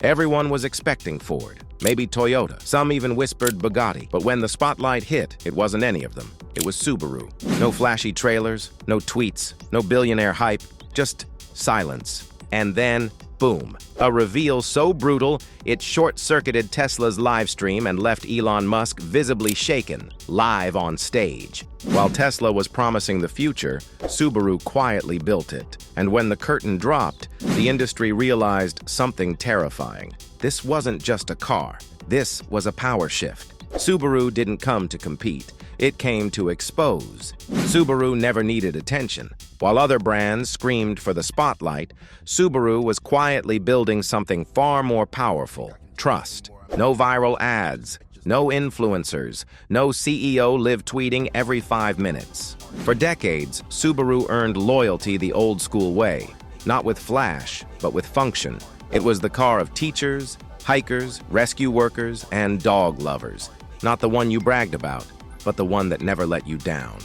Everyone was expecting Ford, maybe Toyota. Some even whispered Bugatti. But when the spotlight hit, it wasn't any of them. It was Subaru. No flashy trailers, no tweets, no billionaire hype, just silence. And then, boom, a reveal so brutal, it short-circuited Tesla's live stream and left Elon Musk visibly shaken, live on stage. While Tesla was promising the future, Subaru quietly built it. And when the curtain dropped, the industry realized something terrifying. This wasn't just a car. This was a power shift. Subaru didn't come to compete. It came to expose. Subaru never needed attention. While other brands screamed for the spotlight, Subaru was quietly building something far more powerful: trust. No viral ads, no influencers, no CEO live tweeting every 5 minutes. For decades, Subaru earned loyalty the old-school way, not with flash, but with function. It was the car of teachers, hikers, rescue workers, and dog lovers. Not the one you bragged about, but the one that never let you down.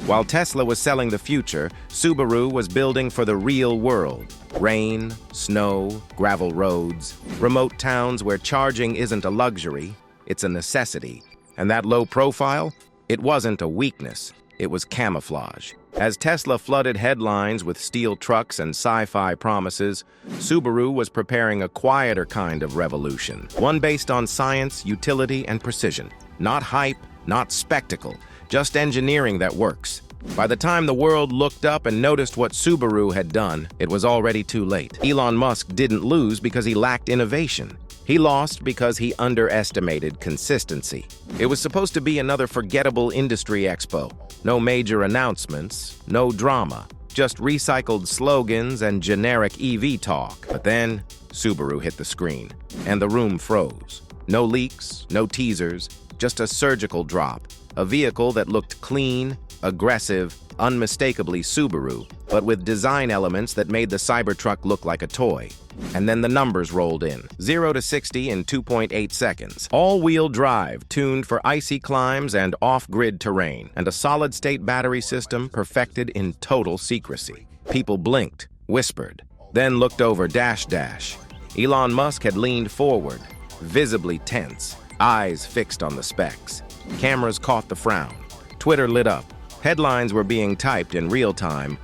While Tesla was selling the future, Subaru was building for the real world. Rain, snow, gravel roads, remote towns where charging isn't a luxury, it's a necessity. And that low profile? It wasn't a weakness, it was camouflage. As Tesla flooded headlines with steel trucks and sci-fi promises, Subaru was preparing a quieter kind of revolution. One based on science, utility, and precision. Not hype, not spectacle, just engineering that works. By the time the world looked up and noticed what Subaru had done, it was already too late. Elon Musk didn't lose because he lacked innovation. He lost because he underestimated consistency. It was supposed to be another forgettable industry expo. No major announcements, no drama, just recycled slogans and generic EV talk. But then, Subaru hit the screen, and the room froze. No leaks, no teasers, just a surgical drop. A vehicle that looked clean, aggressive, unmistakably Subaru, but with design elements that made the Cybertruck look like a toy. And then the numbers rolled in. 0 to 60 in 2.8 seconds. All-wheel drive, tuned for icy climbs and off-grid terrain. And a solid-state battery system perfected in total secrecy. People blinked, whispered, then looked over dash. Elon Musk had leaned forward, visibly tense, eyes fixed on the specs. Cameras caught the frown. Twitter lit up. Headlines were being typed in real time.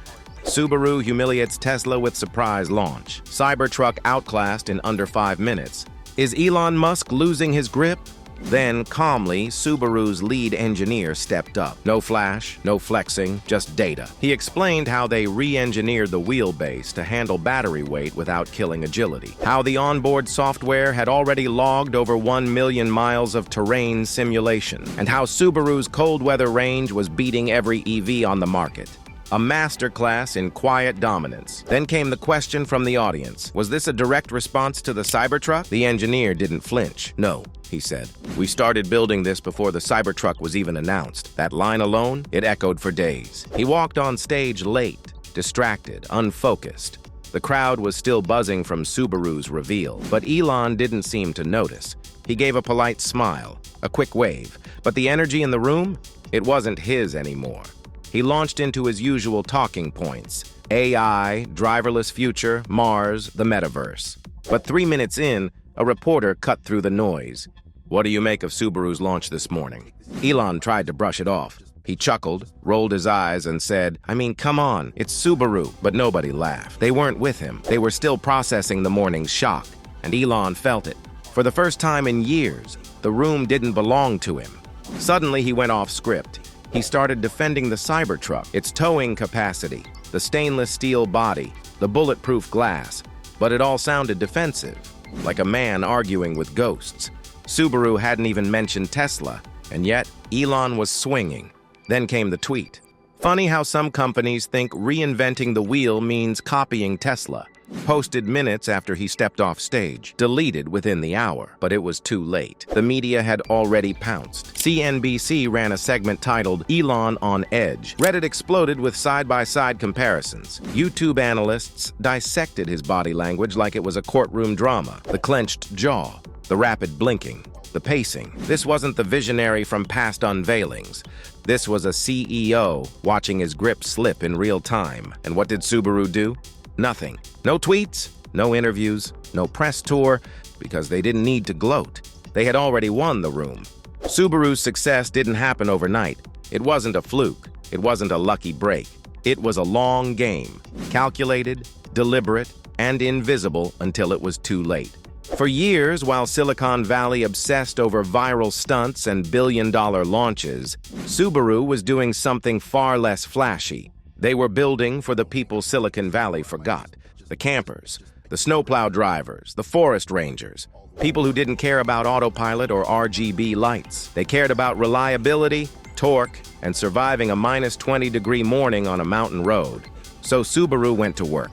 Subaru humiliates Tesla with surprise launch. Cybertruck outclassed in under 5 minutes. Is Elon Musk losing his grip? Then, calmly, Subaru's lead engineer stepped up. No flash, no flexing, just data. He explained how they re-engineered the wheelbase to handle battery weight without killing agility. How the onboard software had already logged over 1 million miles of terrain simulation. And how Subaru's cold weather range was beating every EV on the market. A masterclass in quiet dominance. Then came the question from the audience. Was this a direct response to the Cybertruck? The engineer didn't flinch. No, he said. We started building this before the Cybertruck was even announced. That line alone, it echoed for days. He walked on stage late, distracted, unfocused. The crowd was still buzzing from Subaru's reveal, but Elon didn't seem to notice. He gave a polite smile, a quick wave, but the energy in the room, it wasn't his anymore. He launched into his usual talking points: AI, driverless future, Mars, the metaverse. But 3 minutes in, a reporter cut through the noise. What do you make of Subaru's launch this morning? Elon tried to brush it off. He chuckled, rolled his eyes, and said, I mean, come on, it's Subaru. But nobody laughed. They weren't with him. They were still processing the morning's shock. And Elon felt it. For the first time in years, the room didn't belong to him. Suddenly, he went off script. He started defending the Cybertruck, its towing capacity, the stainless steel body, the bulletproof glass. But it all sounded defensive, like a man arguing with ghosts. Subaru hadn't even mentioned Tesla, and yet Elon was swinging. Then came the tweet. Funny how some companies think reinventing the wheel means copying Tesla. Posted minutes after he stepped off stage. Deleted within the hour, but it was too late. The media had already pounced. CNBC ran a segment titled Elon on Edge. Reddit exploded with side-by-side comparisons. YouTube analysts dissected his body language like it was a courtroom drama. The clenched jaw, the rapid blinking, the pacing. This wasn't the visionary from past unveilings. This was a CEO watching his grip slip in real time. And what did Subaru do? Nothing. No tweets, no interviews, no press tour, because they didn't need to gloat. They had already won the room. Subaru's success didn't happen overnight. It wasn't a fluke. It wasn't a lucky break. It was a long game, calculated, deliberate, and invisible until it was too late. For years, while Silicon Valley obsessed over viral stunts and billion-dollar launches, Subaru was doing something far less flashy. They were building for the people Silicon Valley forgot: the campers, the snowplow drivers, the forest rangers, people who didn't care about autopilot or RGB lights. They cared about reliability, torque, and surviving a -20-degree morning on a mountain road. So Subaru went to work.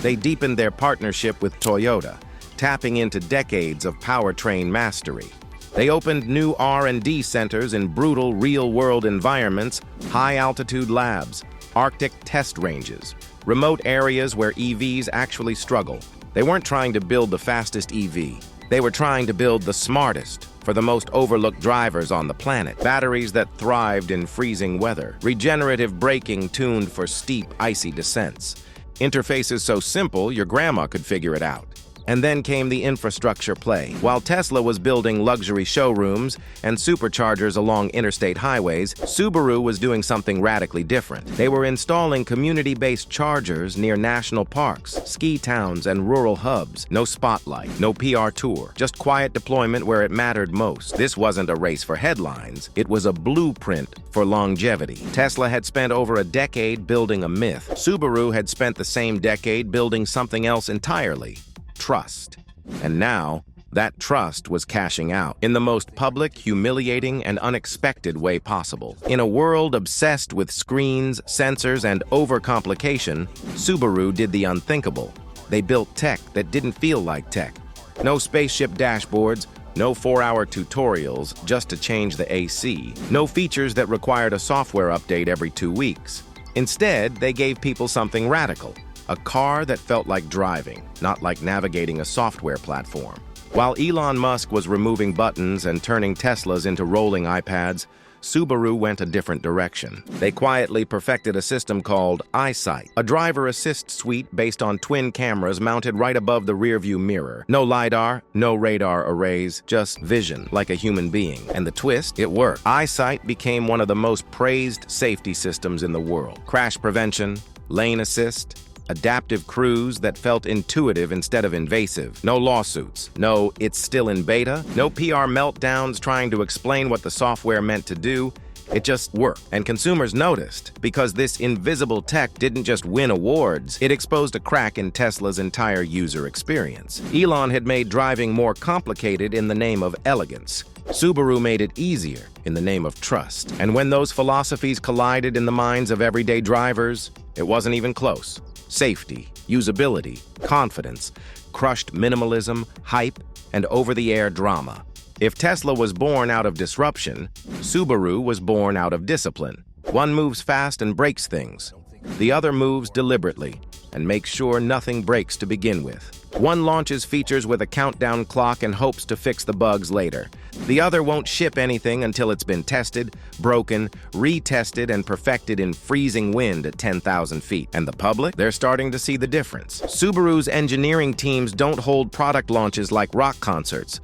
They deepened their partnership with Toyota, tapping into decades of powertrain mastery. They opened new R&D centers in brutal real-world environments, high-altitude labs, Arctic test ranges, remote areas where EVs actually struggle. They weren't trying to build the fastest EV. They were trying to build the smartest for the most overlooked drivers on the planet. Batteries that thrived in freezing weather, regenerative braking tuned for steep, icy descents, interfaces so simple your grandma could figure it out. And then came the infrastructure play. While Tesla was building luxury showrooms and superchargers along interstate highways, Subaru was doing something radically different. They were installing community-based chargers near national parks, ski towns, and rural hubs. No spotlight, no PR tour, just quiet deployment where it mattered most. This wasn't a race for headlines. It was a blueprint for longevity. Tesla had spent over a decade building a myth. Subaru had spent the same decade building something else entirely: trust. And now, that trust was cashing out in the most public, humiliating, and unexpected way possible. In a world obsessed with screens, sensors, and overcomplication, Subaru did the unthinkable. They built tech that didn't feel like tech. No spaceship dashboards, no 4-hour tutorials just to change the AC, no features that required a software update every 2 weeks. Instead, they gave people something radical: a car that felt like driving, not like navigating a software platform. While Elon Musk was removing buttons and turning Teslas into rolling iPads, Subaru went a different direction. They quietly perfected a system called EyeSight, a driver assist suite based on twin cameras mounted right above the rearview mirror. No LiDAR, no radar arrays, just vision, like a human being. And the twist? It worked. EyeSight became one of the most praised safety systems in the world. Crash prevention, lane assist, adaptive cruise that felt intuitive instead of invasive. No lawsuits. No, it's still in beta. No PR meltdowns trying to explain what the software meant to do. It just worked. And consumers noticed, because this invisible tech didn't just win awards, it exposed a crack in Tesla's entire user experience. Elon had made driving more complicated in the name of elegance. Subaru made it easier in the name of trust. And when those philosophies collided in the minds of everyday drivers, it wasn't even close. Safety, usability, confidence, crushed minimalism, hype, and over-the-air drama. If Tesla was born out of disruption, Subaru was born out of discipline. One moves fast and breaks things. The other moves deliberately and makes sure nothing breaks to begin with. One launches features with a countdown clock and hopes to fix the bugs later. The other won't ship anything until it's been tested, broken, retested, and perfected in freezing wind at 10,000 feet. And the public? They're starting to see the difference. Subaru's engineering teams don't hold product launches like rock concerts.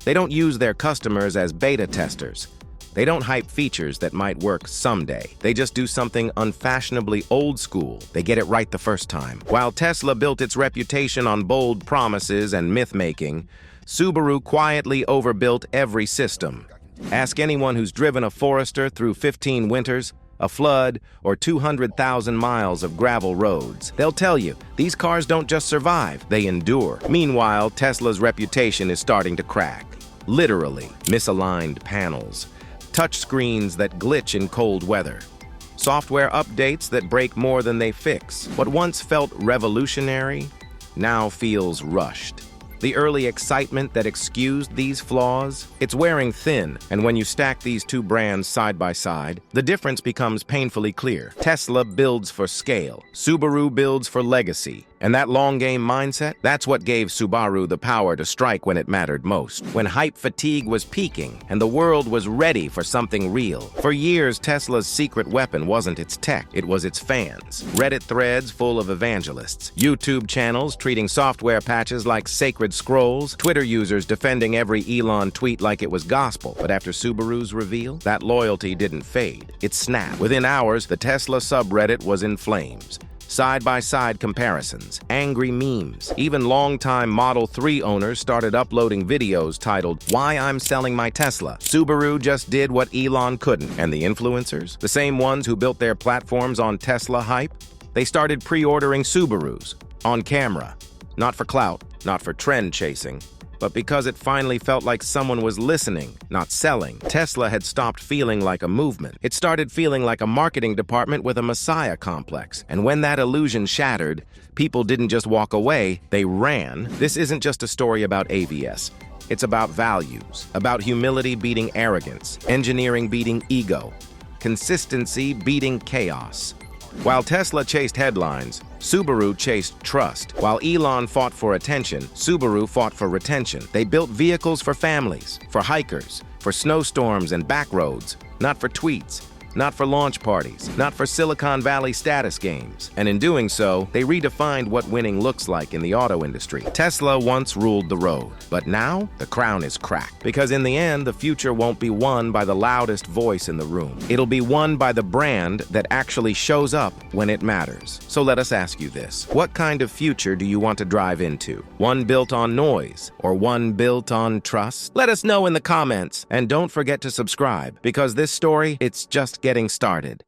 They don't use their customers as beta testers. They don't hype features that might work someday. They just do something unfashionably old school. They get it right the first time. While Tesla built its reputation on bold promises and myth-making, Subaru quietly overbuilt every system. Ask anyone who's driven a Forester through 15 winters, a flood, or 200,000 miles of gravel roads. They'll tell you, these cars don't just survive, they endure. Meanwhile, Tesla's reputation is starting to crack. Literally, misaligned panels, touchscreens that glitch in cold weather, software updates that break more than they fix. What once felt revolutionary now feels rushed. The early excitement that excused these flaws, it's wearing thin, and when you stack these two brands side by side, the difference becomes painfully clear. Tesla builds for scale. Subaru builds for legacy. And that long game mindset, that's what gave Subaru the power to strike when it mattered most. When hype fatigue was peaking and the world was ready for something real. For years, Tesla's secret weapon wasn't its tech, it was its fans. Reddit threads full of evangelists, YouTube channels treating software patches like sacred scrolls, Twitter users defending every Elon tweet like it was gospel. But after Subaru's reveal, that loyalty didn't fade. It snapped. Within hours, the Tesla subreddit was in flames. Side-by-side comparisons, angry memes. Even longtime Model 3 owners started uploading videos titled, "Why I'm Selling My Tesla. Subaru just did what Elon couldn't." And the influencers, the same ones who built their platforms on Tesla hype, they started pre-ordering Subarus, on camera. Not for clout, not for trend chasing, but because it finally felt like someone was listening, not selling. Tesla had stopped feeling like a movement. It started feeling like a marketing department with a messiah complex. And when that illusion shattered, people didn't just walk away, they ran. This isn't just a story about AVS. It's about values, about humility beating arrogance, engineering beating ego, consistency beating chaos. While Tesla chased headlines, Subaru chased trust. While Elon fought for attention, Subaru fought for retention. They built vehicles for families, for hikers, for snowstorms and back roads, not for tweets, not for launch parties, not for Silicon Valley status games. And in doing so, they redefined what winning looks like in the auto industry. Tesla once ruled the road, but now the crown is cracked. Because in the end, the future won't be won by the loudest voice in the room. It'll be won by the brand that actually shows up when it matters. So let us ask you this. What kind of future do you want to drive into? One built on noise or one built on trust? Let us know in the comments. And don't forget to subscribe, because this story, it's just getting started.